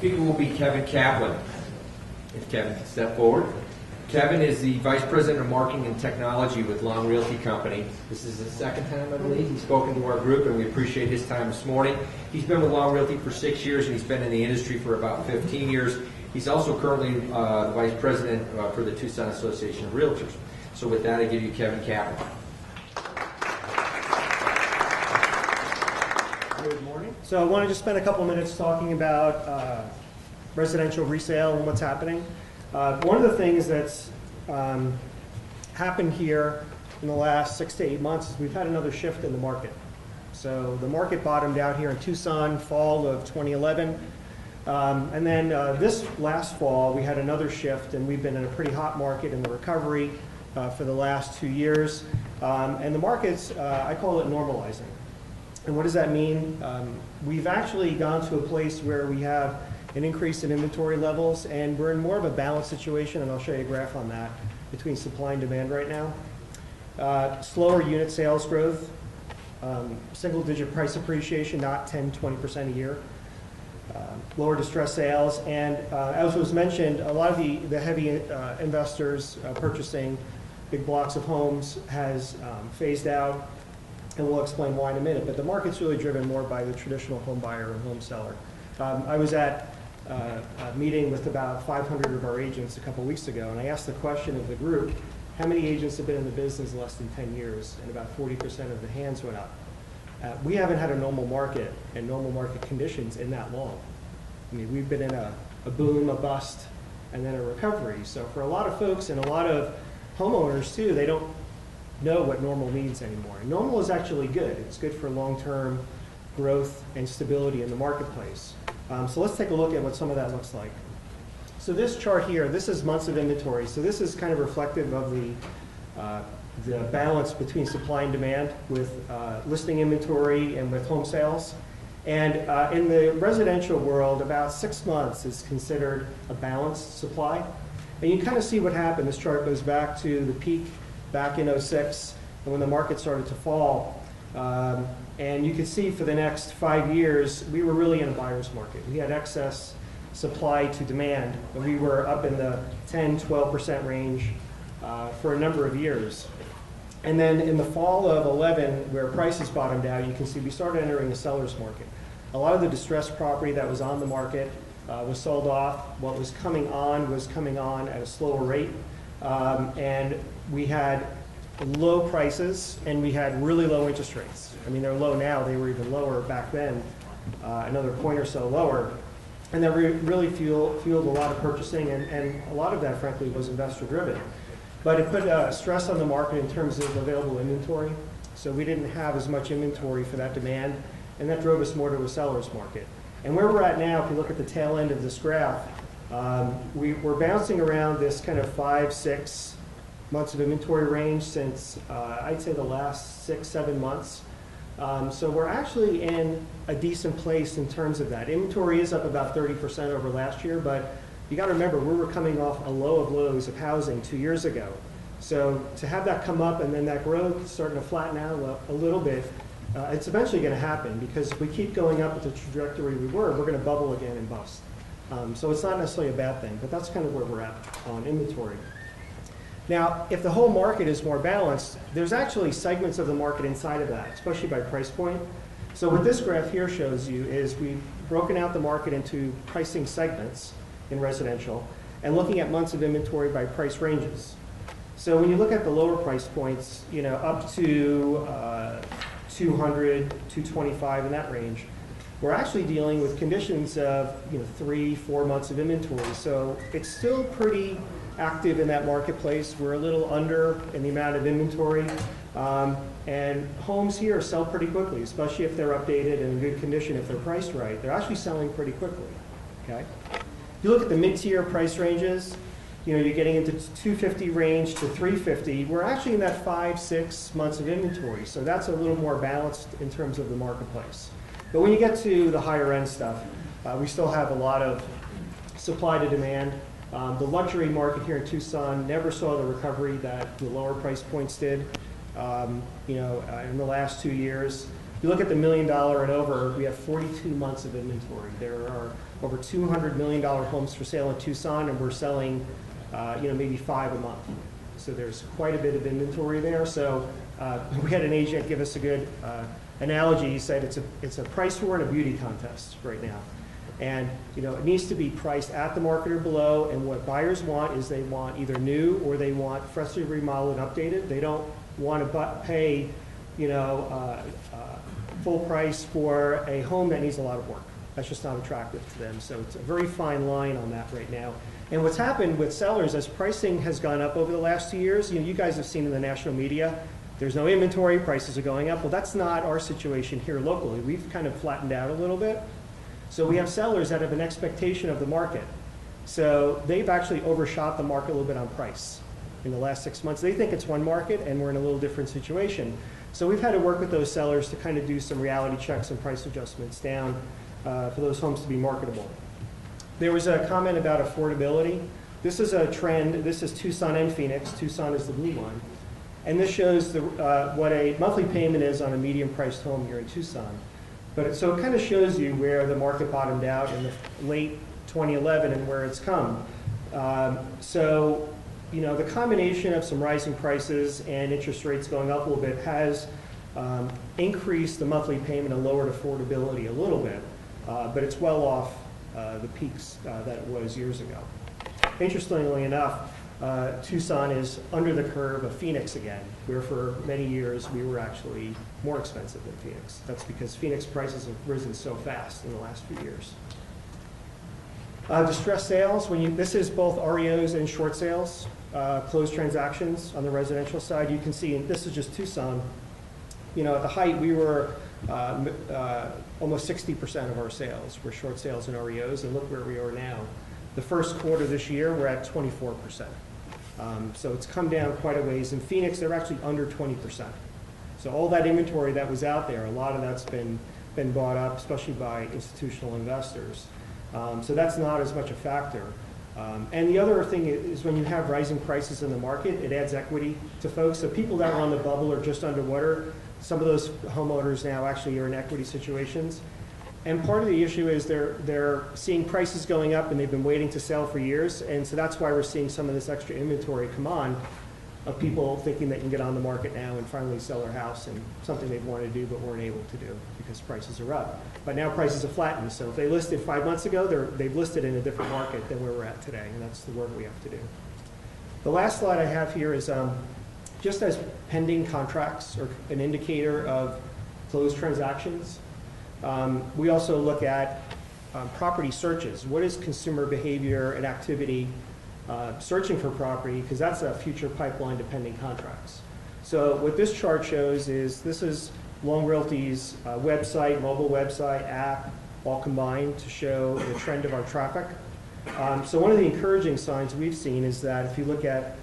speaker will be Kevin Kaplan. If Kevin can step forward. Kevin is the Vice President of Marketing and Technology with Long Realty Company. This is the second time, I believe, he's spoken to our group, and we appreciate his time this morning. He's been with Long Realty for 6 years, and he's been in the industry for about 15 years. He's also currently the Vice President for the Tucson Association of Realtors. So with that, I give you Kevin Kaplan. Good morning. So I want to just spend a couple minutes talking about residential resale and what's happening. One of the things that's happened here in the last 6 to 8 months is we've had another shift in the market. So the market bottomed out here in Tucson, fall of 2011. And then this last fall, we had another shift, and we've been in a pretty hot market in the recovery for the last 2 years. And the market's, I call it normalizing. And what does that mean? We've actually gone to a place where we have an increase in inventory levels, and we're in more of a balanced situation, and I'll show you a graph on that, between supply and demand right now. Slower unit sales growth, single-digit price appreciation, not 10, 20% a year. Lower distress sales, and as was mentioned, a lot of the heavy investors purchasing big blocks of homes has phased out, and we'll explain why in a minute, but the market's really driven more by the traditional home buyer and home seller. I was at a meeting with about 500 of our agents a couple weeks ago, and I asked the question of the group, how many agents have been in the business less than 10 years? And about 40% of the hands went up. We haven't had a normal market and normal market conditions in that long. I mean, we've been in a boom, a bust, and then a recovery. So for a lot of folks and a lot of homeowners too, they don't know what normal means anymore. And normal is actually good. It's good for long-term growth and stability in the marketplace. So let's take a look at what some of that looks like. So this chart here, this is months of inventory. So this is kind of reflective of the balance between supply and demand with listing inventory and with home sales. And in the residential world, about 6 months is considered a balanced supply. And you kind of see what happened. This chart goes back to the peak back in '06 and when the market started to fall. And you can see for the next 5 years, we were really in a buyer's market. We had excess supply to demand, and we were up in the 10, 12% range for a number of years. And then in the fall of '11, where prices bottomed out, you can see we started entering the seller's market. A lot of the distressed property that was on the market was sold off. What was coming on at a slower rate. And we had low prices, and we had really low interest rates. I mean, they're low now. They were even lower back then, another point or so lower. And that really fueled a lot of purchasing, and a lot of that, frankly, was investor-driven. But it put stress on the market in terms of available inventory. So we didn't have as much inventory for that demand, and that drove us more to a seller's market. And where we're at now, if you look at the tail end of this graph, we're bouncing around this kind of 5, 6 months of inventory range since, I'd say, the last 6, 7 months. So we're actually in a decent place in terms of that. Inventory is up about 30% over last year, but you got to remember, we were coming off a low of lows of housing 2 years ago. So to have that come up and then that growth starting to flatten out a little bit, it's eventually going to happen, because if we keep going up at the trajectory we're going to bubble again and bust. So it's not necessarily a bad thing, but that's kind of where we're at on inventory. Now, if the whole market is more balanced, there's actually segments of the market inside of that, especially by price point. So what this graph here shows you is we've broken out the market into pricing segments in residential and looking at months of inventory by price ranges. So when you look at the lower price points, you know, up to 200, 225 in that range, we're actually dealing with conditions of 3, 4 months of inventory. So it's still pretty active in that marketplace. We're a little under in the amount of inventory. And homes here sell pretty quickly, especially if they're updated and in good condition. If they're priced right, they're actually selling pretty quickly. Okay. If you look at the mid-tier price ranges, you're getting into 250 range to 350. We're actually in that 5, 6 months of inventory. So that's a little more balanced in terms of the marketplace. But when you get to the higher end stuff, we still have a lot of supply to demand. The luxury market here in Tucson never saw the recovery that the lower price points did. In the last 2 years, you look at the $1 million and over, we have 42 months of inventory. There are over $200 million homes for sale in Tucson, and we're selling, maybe 5 a month. So there's quite a bit of inventory there. So we had an agent give us a good analogy. He said it's a price war and a beauty contest right now. And it needs to be priced at the market or below. And what buyers want is they want either new or they want freshly remodeled and updated. They don't want to pay, full price for a home that needs a lot of work. That's just not attractive to them. So it's a very fine line on that right now. And what's happened with sellers as pricing has gone up over the last 2 years, you guys have seen in the national media, there's no inventory, prices are going up. Well, that's not our situation here locally. We've kind of flattened out a little bit. So we have sellers that have an expectation of the market. So they've actually overshot the market a little bit on price in the last 6 months. They think it's one market and we're in a little different situation. So we've had to work with those sellers to kind of do some reality checks and price adjustments down for those homes to be marketable. There was a comment about affordability. This is a trend. This is Tucson and Phoenix. Tucson is the blue one. And this shows what a monthly payment is on a medium-priced home here in Tucson. So it kind of shows you where the market bottomed out in the late 2011 and where it's come. The combination of some rising prices and interest rates going up a little bit has increased the monthly payment and lowered affordability a little bit, but it's well off the peaks that it was years ago. Interestingly enough, Tucson is under the curve of Phoenix again, where for many years we were actually more expensive than Phoenix. That's because Phoenix prices have risen so fast in the last few years. Distressed sales, this is both REOs and short sales, closed transactions on the residential side. You can see, and this is just Tucson, at the height we were almost 60% of our sales were short sales and REOs, and look where we are now. The first quarter this year, we're at 24%. So it's come down quite a ways. In Phoenix, they're actually under 20%. So all that inventory that was out there, a lot of that's been bought up, especially by institutional investors. So that's not as much a factor. And the other thing is when you have rising prices in the market, it adds equity to folks. So people that were on the bubble or just underwater, some of those homeowners now actually are in equity situations. And part of the issue is they're seeing prices going up and they've been waiting to sell for years. And so that's why we're seeing some of this extra inventory come on of people thinking they can get on the market now and finally sell their house, and something they've wanted to do but weren't able to do because prices are up. But now prices have flattened. So if they listed 5 months ago, they've listed in a different market than where we're at today. And that's the work we have to do. The last slide I have here is just as pending contracts or an indicator of closed transactions. We also look at property searches. What is consumer behavior and activity searching for property? Because that's a future pipeline to pending contracts. So what this chart shows is this is Long Realty's website, mobile website, app, all combined to show the trend of our traffic. So one of the encouraging signs we've seen is that if you look at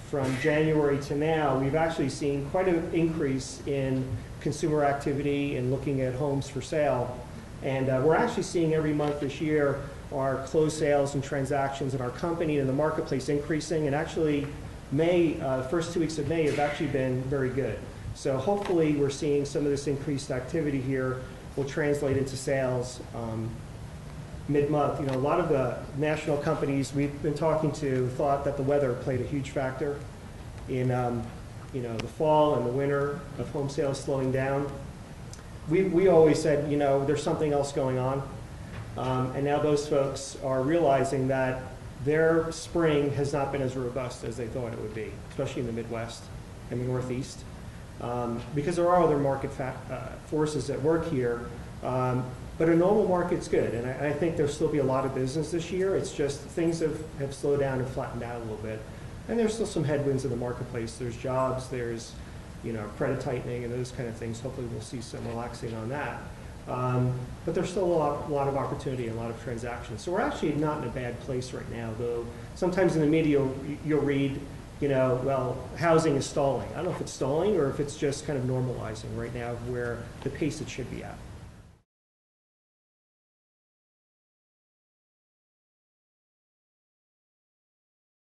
from January to now, we've actually seen quite an increase in consumer activity and looking at homes for sale. And we're actually seeing every month this year our closed sales and transactions in our company and the marketplace increasing. And actually, first 2 weeks of May have actually been very good. So hopefully we're seeing some of this increased activity here will translate into sales mid-month. A lot of the national companies we've been talking to thought that the weather played a huge factor in the fall and the winter of home sales slowing down. We always said, there's something else going on. And now those folks are realizing that their spring has not been as robust as they thought it would be, especially in the Midwest and the Northeast, because there are other market forces at work here. But a normal market's good, and I think there'll still be a lot of business this year. It's just things have slowed down and flattened out a little bit. And there's still some headwinds in the marketplace. There's jobs, there's credit tightening and those kind of things. Hopefully we'll see some relaxing on that. But there's still a lot of opportunity and a lot of transactions. So we're actually not in a bad place right now, though sometimes in the media you'll read, well, housing is stalling. I don't know if it's stalling or if it's just kind of normalizing right now where the pace it should be at.